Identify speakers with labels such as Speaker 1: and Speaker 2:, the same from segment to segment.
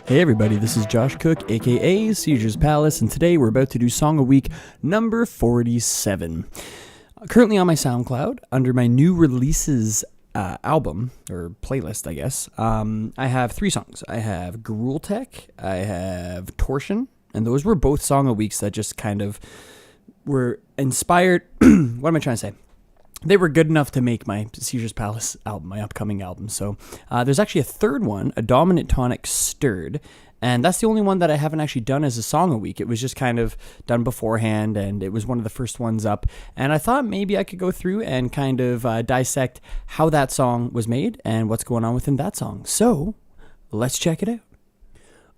Speaker 1: Hey everybody, this is Josh Cook, aka Seizures Palace, and today we're about to do Song a Week number 47. Currently on my SoundCloud, under my new releases album, or playlist, I guess, I have 3 songs. I have Gruel Tech, I have Torsion, and those were both Song a Weeks that just kind of were inspired. What am I trying to say? They were good enough to make my Seizures Palace album, my upcoming album. So there's actually a third one, a Dominant Tonic Stirred, and that's the only one that I haven't actually done as a song a week. It was just kind of done beforehand, and it was one of the first ones up. And I thought maybe I could go through and kind of dissect how that song was made and what's going on within that song. So let's check it out.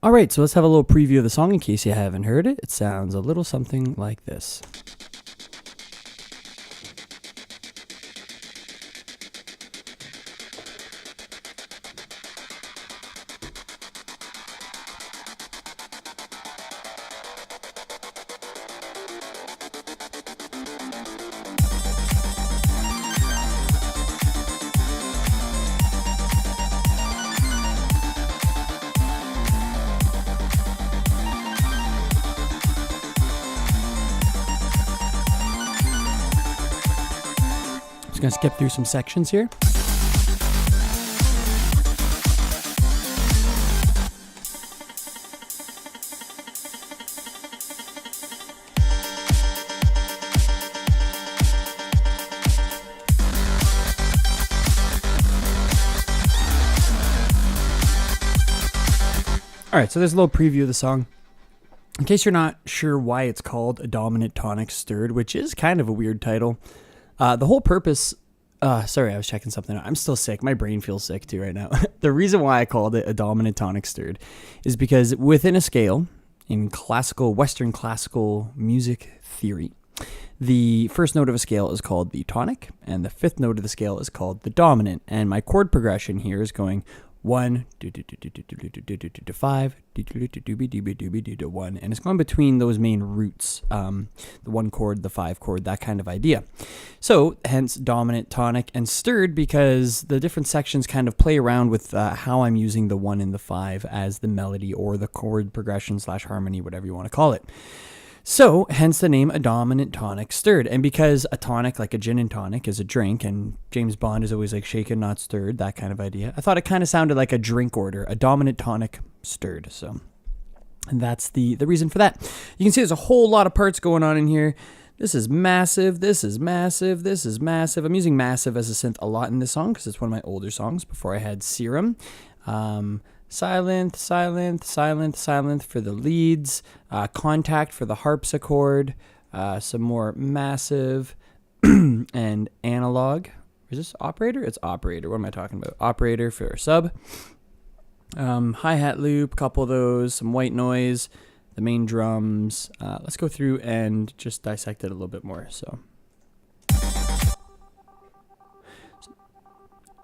Speaker 1: All right, so let's have a little preview of the song in case you haven't heard it. It sounds a little something like this. Just going to skip through some sections here. Alright, so there's a little preview of the song. In case you're not sure why it's called A Dominant Tonic Stirred, which is kind of a weird title. The whole purpose, sorry, I was checking something out. I'm still sick. My brain feels sick too right now. The reason why I called it A Dominant Tonic Stirred is because within a scale, in Western classical music theory, the first note of a scale is called the tonic, and the fifth note of the scale is called the dominant. And my chord progression here is going 1, 5, 1, and it's going between those main roots, the 1 chord, the 5 chord, that kind of idea. So hence dominant, tonic, and stirred, because the different sections kind of play around with how I'm using the 1 and the 5 as the melody or the chord progression / harmony, whatever you want to call it. So, hence the name A Dominant Tonic Stirred. And because a tonic, like a gin and tonic, is a drink, and James Bond is always like shaken, not stirred, that kind of idea, I thought it kind of sounded like a drink order, A Dominant Tonic Stirred. So, and that's the reason for that. You can see there's a whole lot of parts going on in here. This is massive, this is massive, this is massive. I'm using massive as a synth a lot in this song because it's one of my older songs before I had Serum. Silent, silent, silent, silent for the leads, contact for the harpsichord, some more massive, and analog. Is this operator? It's operator. What am I talking about? Operator for sub. Hi-hat loop, couple of those, some white noise, the main drums. Let's go through and just dissect it a little bit more.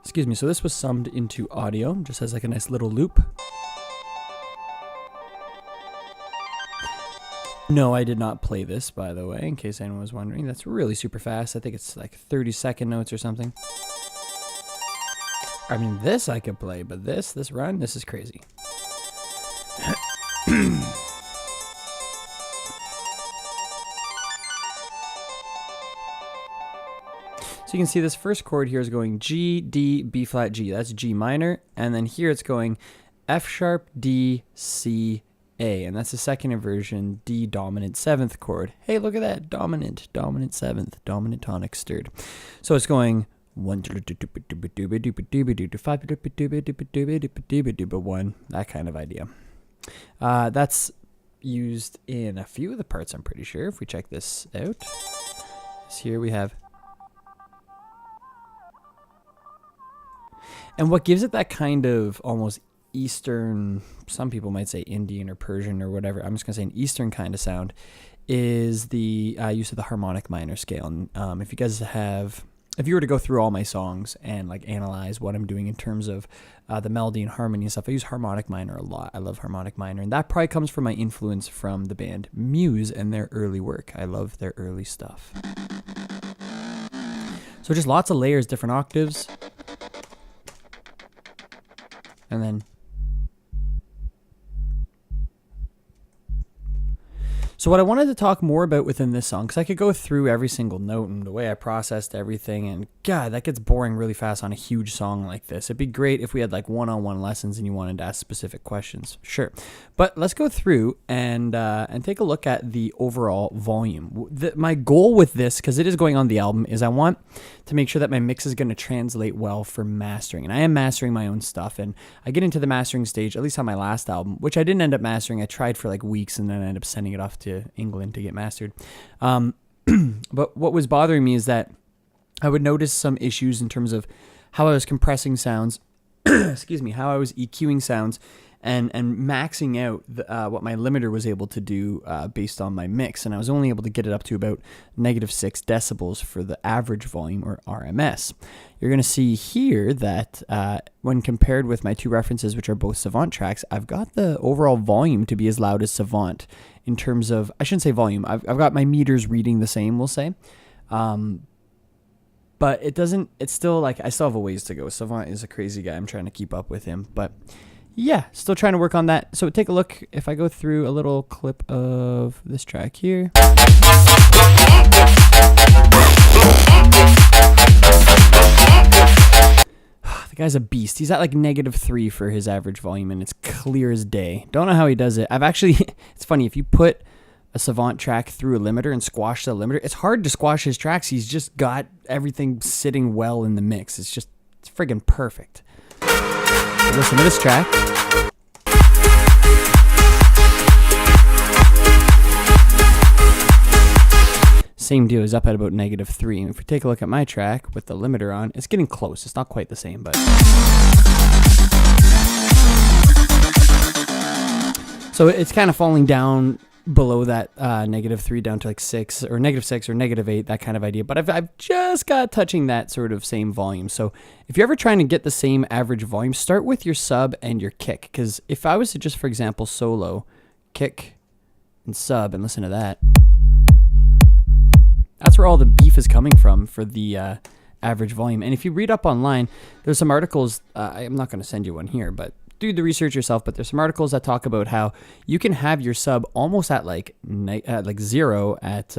Speaker 1: Excuse me, so this was summed into audio, just as like a nice little loop. No, I did not play this, by the way, in case anyone was wondering. That's really super fast. I think it's like 30-second notes or something. I mean, this I could play, but this run, this is crazy. So you can see this first chord here is going G, D, B flat, G. That's G minor. And then here it's going F sharp, D, C, A. And that's the second inversion, D dominant 7th chord. Hey, look at that. Dominant 7th, dominant tonic stirred. So it's going 1, 5, 1, that kind of idea. That's used in a few of the parts, I'm pretty sure. If we check this out. So here we have. And what gives it that kind of almost Eastern, some people might say Indian or Persian or whatever, I'm just going to say an Eastern kind of sound, is the use of the harmonic minor scale. And if you were to go through all my songs and like analyze what I'm doing in terms of the melody and harmony and stuff, I use harmonic minor a lot. I love harmonic minor, and that probably comes from my influence from the band Muse and their early work. I love their early stuff. So just lots of layers, different octaves. And then So what I wanted to talk more about within this song, because I could go through every single note and the way I processed everything, and God, that gets boring really fast on a huge song like this. It'd be great if we had like one-on-one lessons and you wanted to ask specific questions, sure. But let's go through and take a look at the overall volume. My goal with this, because it is going on the album, is I want to make sure that my mix is going to translate well for mastering. And I am mastering my own stuff, and I get into the mastering stage, at least on my last album, which I didn't end up mastering. I tried for like weeks and then I ended up sending it off to England to get mastered. But what was bothering me is that I would notice some issues in terms of how I was compressing sounds, excuse me, how I was EQing sounds, and maxing out what my limiter was able to do based on my mix. And I was only able to get it up to about -6 decibels for the average volume, or RMS. You're going to see here that when compared with my two references, which are both Savant tracks, I've got the overall volume to be as loud as Savant in terms of, I shouldn't say volume, I've got my meters reading the same, we'll say. But it's still like, I still have a ways to go. Savant is a crazy guy. I'm trying to keep up with him, but yeah, still trying to work on that. So take a look. If I go through a little clip of this track here. The guy's a beast. He's at like -3 for his average volume, and it's clear as day. Don't know how he does it. It's funny, if you put a Savant track through a limiter and squash the limiter, it's hard to squash his tracks. He's just got everything sitting well in the mix. It's friggin' perfect. Listen to this track. Same deal, is up at about -3. And if we take a look at my track with the limiter on, it's getting close. It's not quite the same, but. So it's kind of falling down below that -3 down to like 6 or -6 or -8, that kind of idea. But I've just got touching that sort of same volume. So if you're ever trying to get the same average volume, start with your sub and your kick. Because if I was to just, for example, solo, kick, and sub, and listen to that, that's where all the beef is coming from for the average volume. And if you read up online, there's some articles, I'm not going to send you one here, but do the research yourself, but there's some articles that talk about how you can have your sub almost at like 0 at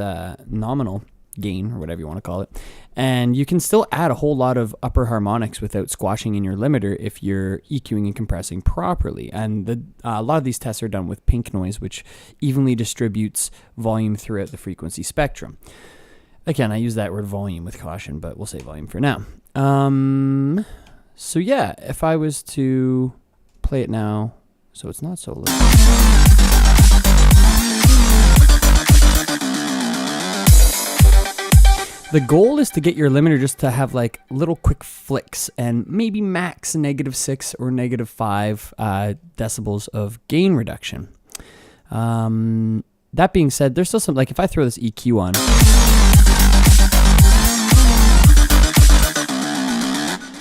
Speaker 1: nominal gain, or whatever you want to call it, and you can still add a whole lot of upper harmonics without squashing in your limiter if you're EQing and compressing properly. And a lot of these tests are done with pink noise, which evenly distributes volume throughout the frequency spectrum. Again, I use that word volume with caution, but we'll say volume for now. So yeah, if I was to play it now, so it's not so loud. The goal is to get your limiter just to have like little quick flicks and maybe max -6 or -5 decibels of gain reduction. That being said, there's still some, like if I throw this EQ on,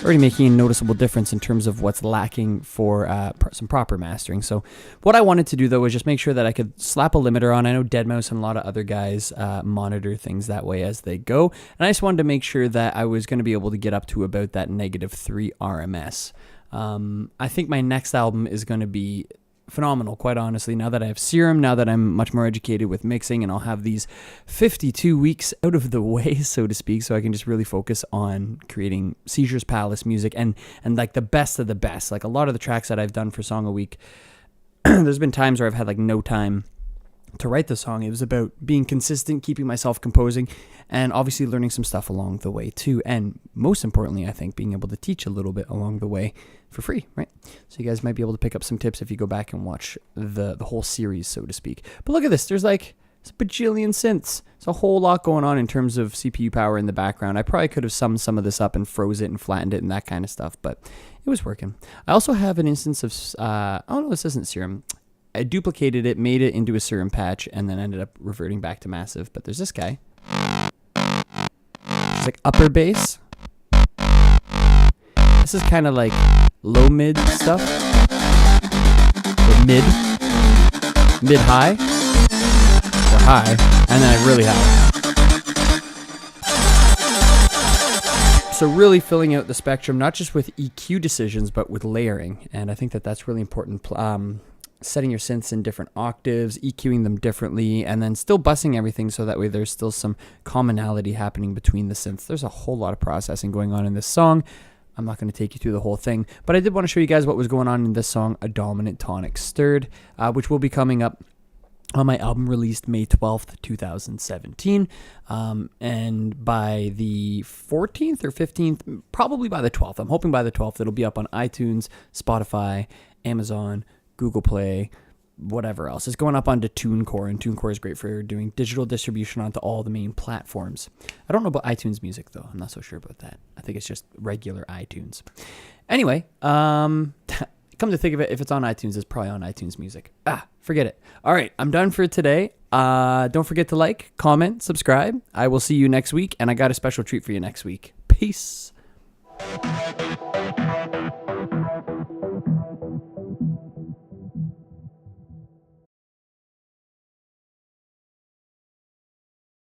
Speaker 1: already making a noticeable difference in terms of what's lacking for some proper mastering. So what I wanted to do, though, was just make sure that I could slap a limiter on. I know Deadmau5 and a lot of other guys monitor things that way as they go. And I just wanted to make sure that I was going to be able to get up to about that -3 RMS. I think my next album is going to be phenomenal, quite honestly, now that I have Serum, now that I'm much more educated with mixing, and I'll have these 52 weeks out of the way, so to speak, so I can just really focus on creating Seizures Palace music and like the best of the best. Like a lot of the tracks that I've done for Song a Week, there's been times where I've had like no time to write the song. It was about being consistent, keeping myself composing, and obviously learning some stuff along the way too. And most importantly, I think being able to teach a little bit along the way for free, right? So you guys might be able to pick up some tips if you go back and watch the whole series, so to speak. But look at this. There's a bajillion synths. There's a whole lot going on in terms of CPU power in the background. I probably could have summed some of this up and froze it and flattened it and that kind of stuff, but it was working. I also have an instance of, oh no, this isn't Serum. I duplicated it, made it into a Serum patch, and then ended up reverting back to Massive. But there's this guy. It's like upper bass. This is kind of like low mid stuff. Or mid high, or high, and then really high. So really filling out the spectrum, not just with EQ decisions, but with layering. And I think that that's really important. setting your synths in different octaves, EQing them differently, and then still bussing everything so that way there's still some commonality happening between the synths. There's a whole lot of processing going on in this song. I'm not going to take you through the whole thing, but I did want to show you guys what was going on in this song, A Dominant Tonic Stirred, which will be coming up on my album released May 12th, 2017. And by the 14th or 15th, probably by the 12th, I'm hoping by the 12th, it'll be up on iTunes, Spotify, Amazon, Google Play, whatever else. It's going up onto TuneCore, and TuneCore is great for doing digital distribution onto all the main platforms. I don't know about iTunes Music, though. I'm not so sure about that. I think it's just regular iTunes. Anyway, come to think of it, if it's on iTunes, it's probably on iTunes Music. Forget it. All right, I'm done for today. Don't forget to like, comment, subscribe. I will see you next week, and I got a special treat for you next week. Peace.